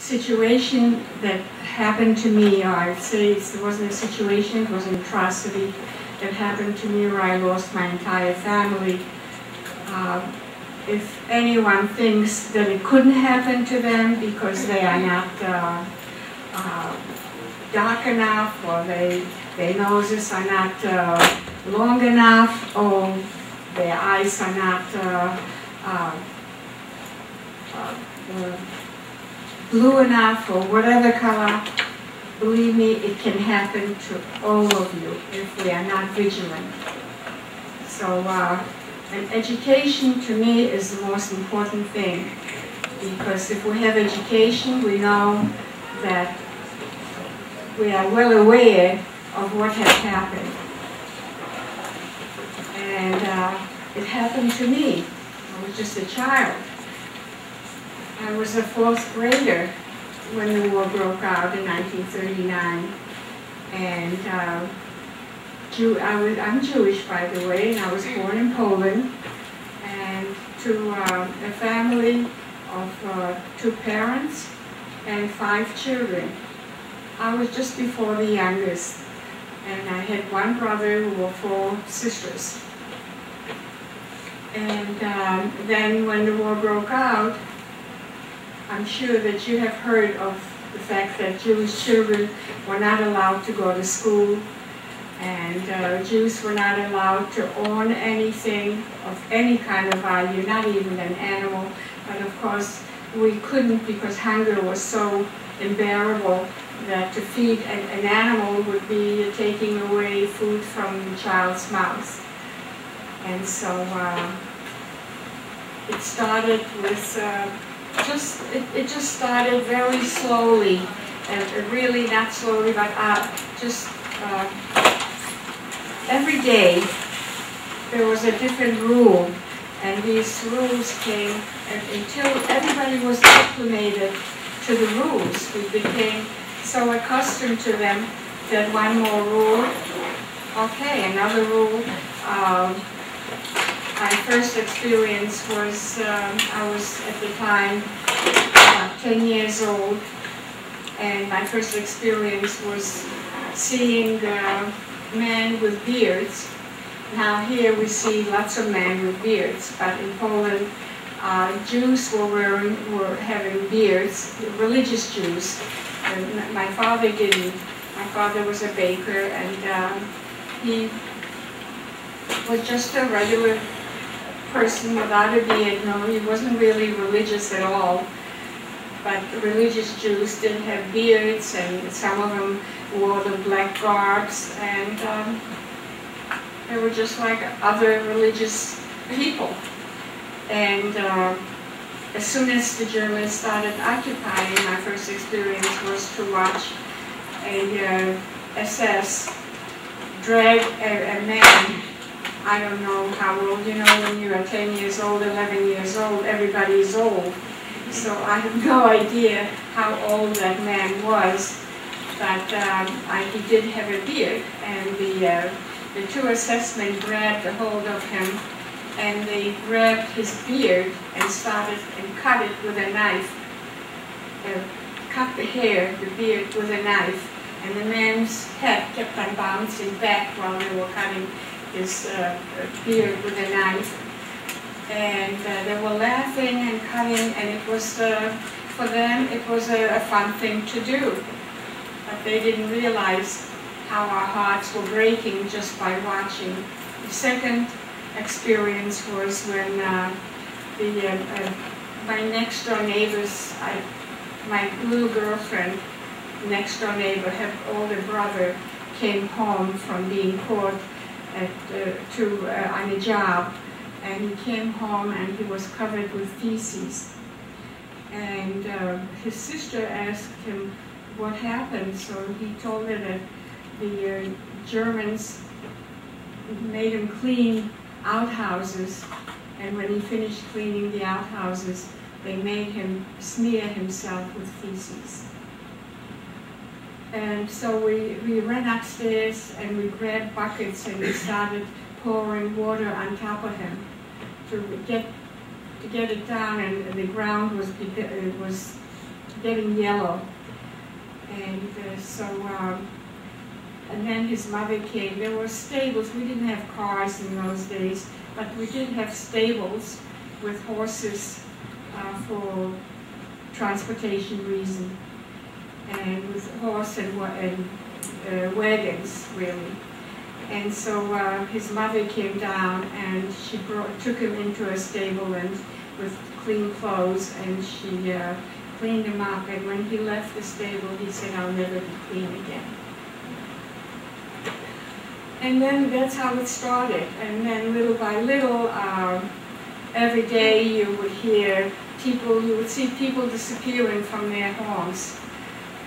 situation that happened to me, or I'd say it wasn't a situation, it was an atrocity that happened to me where I lost my entire family. If anyone thinks that it couldn't happen to them because they are not dark enough, or their noses are not long enough, or their eyes are not blue enough, or whatever color, believe me, it can happen to all of you if we are not vigilant. So, and education to me is the most important thing, because if we have education, we know that we are well aware of what has happened. And it happened to me. I was just a child. I was a fourth grader when the war broke out in 1939. And I'm Jewish, by the way, and I was born in Poland, and to a family of 2 parents and 5 children. I was just before the youngest, and I had 1 brother who were 4 sisters. And then when the war broke out, I'm sure that you have heard of the fact that Jewish children were not allowed to go to school, and Jews were not allowed to own anything of any kind of value, not even an animal. But of course, we couldn't, because hunger was so unbearable that to feed an animal would be taking away food from the child's mouth. And so it started with it just started very slowly, and really not slowly, but just every day there was a different rule, and these rules came until everybody was acclimated to the rules. We became so accustomed to them that one more rule, okay, another rule. My first experience was, I was at the time 10 years old, and my first experience was seeing men with beards. Now here we see lots of men with beards, but in Poland, Jews were having beards, religious Jews. My father didn't. My father was a baker, and he was just a regular person without a beard. No, he wasn't really religious at all. But religious Jews did have beards, and some of them wore the black garbs, and they were just like other religious people. And as soon as the Germans started occupying, my first experience was to watch a SS drag a man. I don't know how old, you know, when you are 10 years old, 11 years old, everybody is old. So I have no idea how old that man was, but he did have a beard, and the 2 assessmen grabbed a hold of him, and they grabbed his beard and started and cut it with a knife, cut the hair, the beard, with a knife, and the man's head kept on bouncing back while they were cutting his beard with a knife. And they were laughing and cutting, and it was, for them, it was a fun thing to do. But they didn't realize how our hearts were breaking just by watching. The second experience was when my next door neighbors, my little girlfriend, next door neighbor, her older brother, came home from being caught on a job, and he came home and he was covered with feces. And his sister asked him what happened, so he told her that the Germans made him clean outhouses, and when he finished cleaning the outhouses, they made him smear himself with feces. And so we ran upstairs and we grabbed buckets and we started pouring water on top of him to get it down, and the ground was getting yellow. And and then his mother came. There were stables. We didn't have cars in those days, but we did have stables with horses for transportation reason, and with horse and wagons, really. And so his mother came down, and she took him into a stable and with clean clothes, and she cleaned him up. And when he left the stable, he said, "I'll never be clean again." And then that's how it started. And then little by little, every day you would hear people, you would see people disappearing from their homes.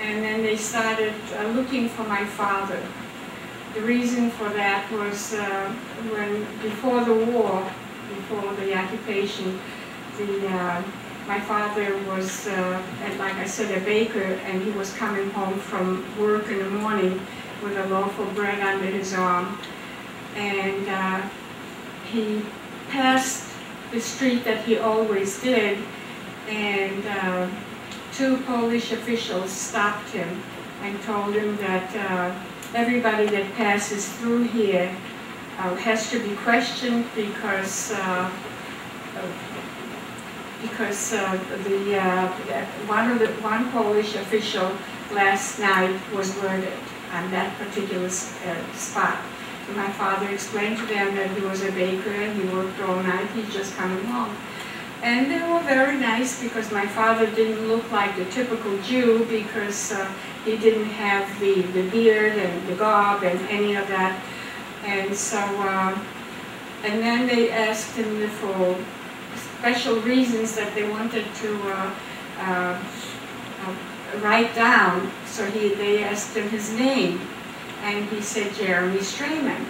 And then they started looking for my father. The reason for that was before the war, before the occupation, my father was, like I said, a baker, and he was coming home from work in the morning with a loaf of bread under his arm. And he passed the street that he always did, and two Polish officials stopped him and told him that everybody that passes through here has to be questioned because one Polish official last night was murdered on that particular spot. And my father explained to them that he was a baker and he worked all night, he's just coming home. And they were very nice because my father didn't look like the typical Jew because he didn't have the beard and the garb and any of that. And so, and then they asked him for special reasons that they wanted to write down. So they asked him his name, and he said Jeremy Strayman.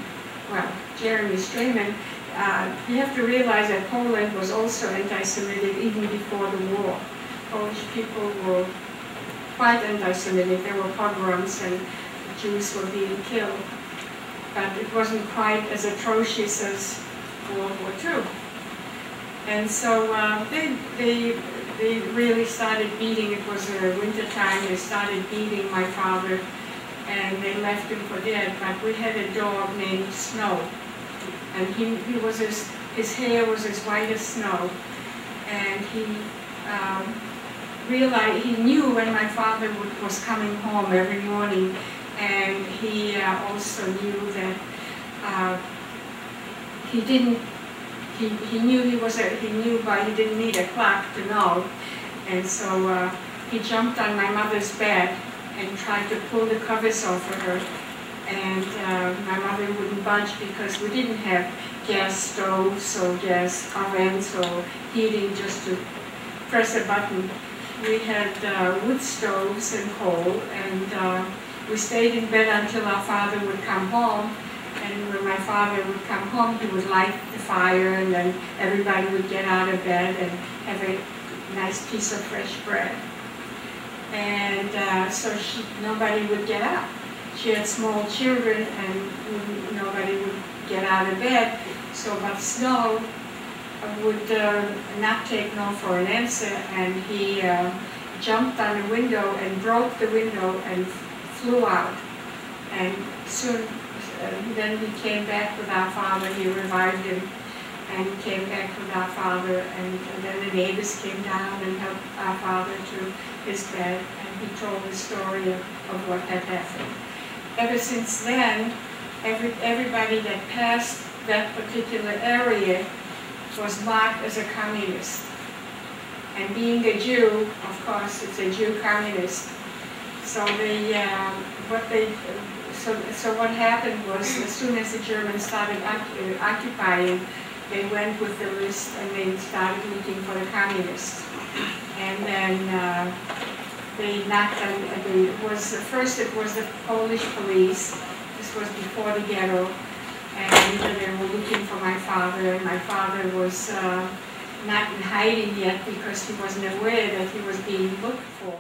Well, Jeremy Strayman, you have to realize that Poland was also anti-Semitic even before the war. Polish people were quite anti-Semitic. There were pogroms and Jews were being killed. But it wasn't quite as atrocious as World War II. And so they really started beating. It was winter time. They started beating my father, and they left him for dead. But we had a dog named Snow, and he was his hair was as white as snow, and he realized, he knew when my father was coming home every morning, and he also knew that he didn't. He knew he knew, but he didn't need a clock to know, and so he jumped on my mother's bed and tried to pull the covers off of her, and my mother wouldn't budge because we didn't have gas stoves or gas ovens or heating just to press a button. We had wood stoves and coal, and we stayed in bed until our father would come home. And when my father would come home, he would light the fire, and then everybody would get out of bed and have a nice piece of fresh bread. And so nobody would get up. She had small children, and nobody would get out of bed. So, but Snow would not take no for an answer, and he jumped on the window and broke the window and flew out. And soon, then he came back with our father. He revived him and came back with our father, and then the neighbors came down and helped our father to his bed, and he told the story of what had happened. Ever since then, everybody that passed that particular area was marked as a communist. And being a Jew, of course, it's a Jew communist. So so what happened was, as soon as the Germans started occupying, they went with the list and they started looking for the communists. And then they knocked on, first it was the Polish police. This was before the ghetto. And they were looking for my father, and my father was not in hiding yet because he wasn't aware that he was being looked for.